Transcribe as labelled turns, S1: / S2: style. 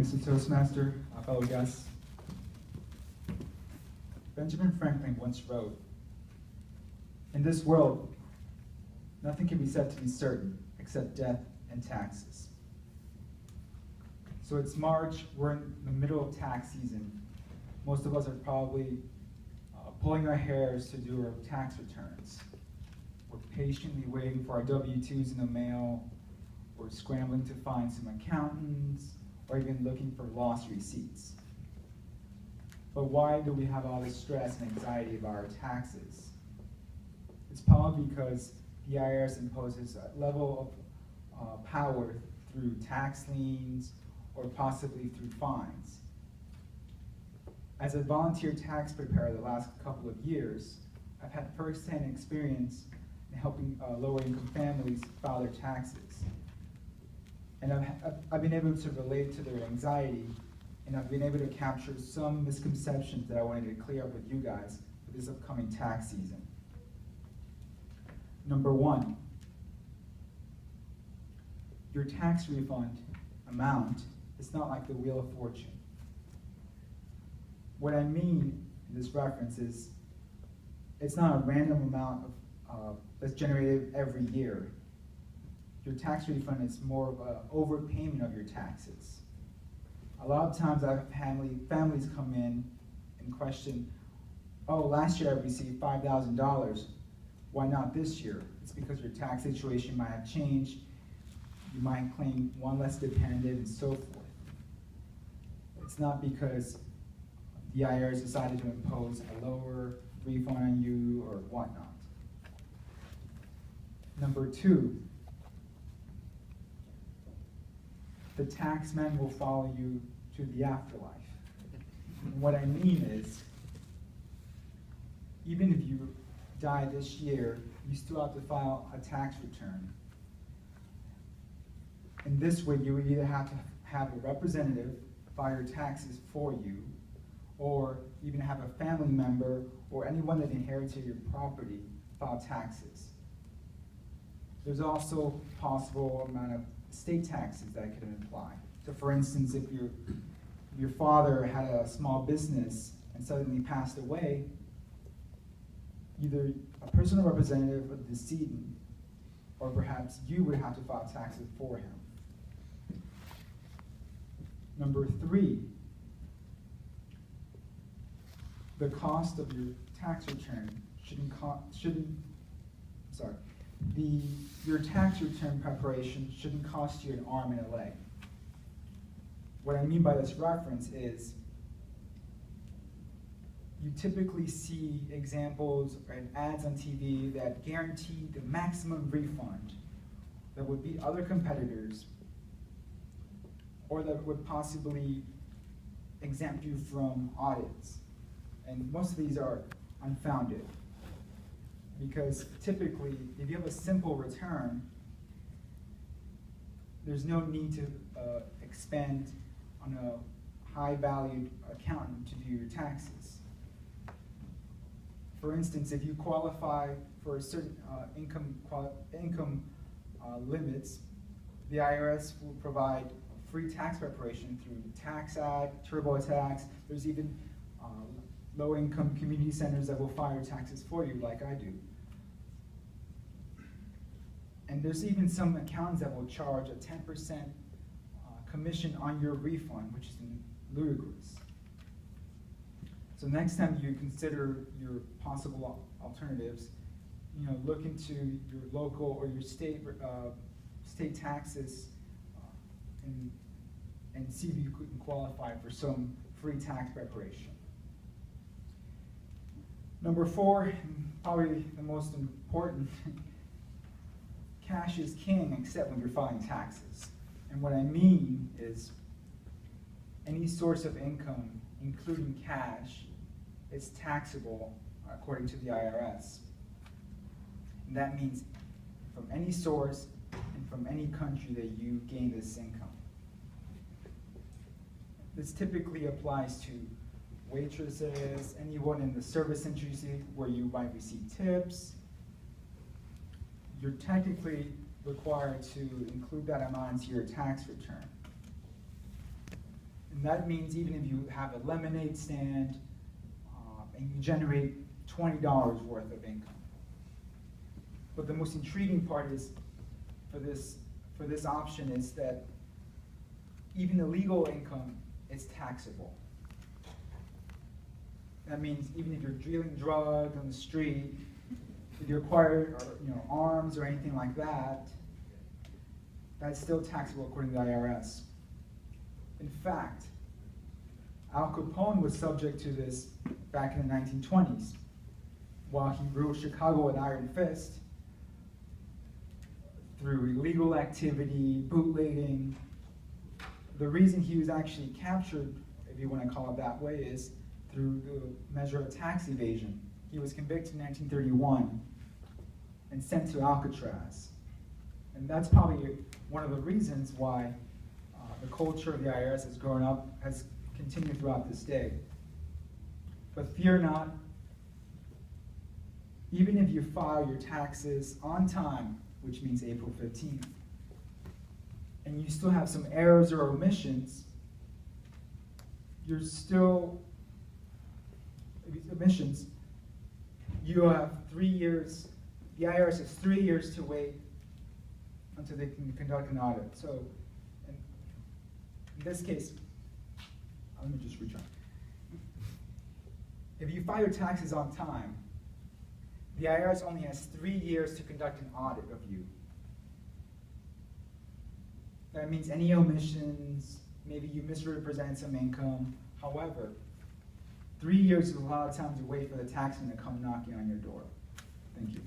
S1: Mr. Toastmaster, fellow guests. Benjamin Franklin once wrote, "In this world, nothing can be said to be certain except death and taxes." So it's March, we're in the middle of tax season. Most of us are probably pulling our hairs to do our tax returns. We're patiently waiting for our W-2s in the mail. We're scrambling to find some accountants, or even looking for lost receipts. But why do we have all this stress and anxiety about our taxes? It's probably because the IRS imposes a level of power through tax liens or possibly through fines. As a volunteer tax preparer the last couple of years, I've had first-hand experience in helping lower-income families file their taxes. And I've been able to relate to their anxiety, and I've been able to capture some misconceptions that I wanted to clear up with you guys for this upcoming tax season. Number one, your tax refund amount is not like the Wheel of Fortune. What I mean in this reference is it's not a random amount that's generated every year. Your tax refund is more of an overpayment of your taxes. A lot of times I have families come in and question, oh, last year I received $5,000, why not this year? It's because your tax situation might have changed, you might claim one less dependent and so forth. It's not because the IRS decided to impose a lower refund on you or whatnot. Number two, the tax man will follow you to the afterlife. And what I mean is, even if you die this year, you still have to file a tax return. In this way, you would either have to have a representative file your taxes for you, or even have a family member or anyone that inherited your property file taxes. There's also possible amount of state taxes that could apply. So for instance, if your father had a small business and suddenly passed away, either a personal representative of the decedent, or perhaps you would have to file taxes for him. Number three, the cost of your tax return your tax return preparation shouldn't cost you an arm and a leg. What I mean by this reference is you typically see examples and ads on TV that guarantee the maximum refund that would beat other competitors, or that would possibly exempt you from audits. And most of these are unfounded, because typically, if you have a simple return, there's no need to expend on a high-valued accountant to do your taxes. For instance, if you qualify for a certain income limits, the IRS will provide free tax preparation through TaxAct, TurboTax. There's even low-income community centers that will file your taxes for you, like I do. And there's even some accountants that will charge a 10% commission on your refund, which is ludicrous. So next time you consider your possible alternatives, look into your local or your state taxes and see if you can qualify for some free tax preparation. Number four, probably the most important, cash is king except when you're filing taxes. And what I mean is any source of income, including cash, is taxable according to the IRS. And that means from any source and from any country that you gain this income. This typically applies to waitresses, anyone in the service industry where you might receive tips. You're technically required to include that amount into your tax return. And that means even if you have a lemonade stand and you generate $20 worth of income. But the most intriguing part is for this option is that even illegal income is taxable. That means even if you're dealing drugs on the street, if you acquire arms or anything like that, that's still taxable according to the IRS. In fact, Al Capone was subject to this back in the 1920s. While he ruled Chicago with iron fist, through illegal activity, bootlegging, the reason he was actually captured, if you want to call it that way, is through the measure of tax evasion. He was convicted in 1931 and sent to Alcatraz. And that's probably one of the reasons why the culture of the IRS has grown up, has continued throughout this day. But fear not, even if you file your taxes on time, which means April 15th, and you still have some errors or omissions, you have 3 years, the IRS has 3 years to wait until they can conduct an audit. So in this case, let me just retry. If you file your taxes on time, the IRS only has 3 years to conduct an audit of you. That means any omissions, maybe you misrepresent some income. However, 3 years is a lot of time to wait for the taxman to come knocking on your door. Thank you.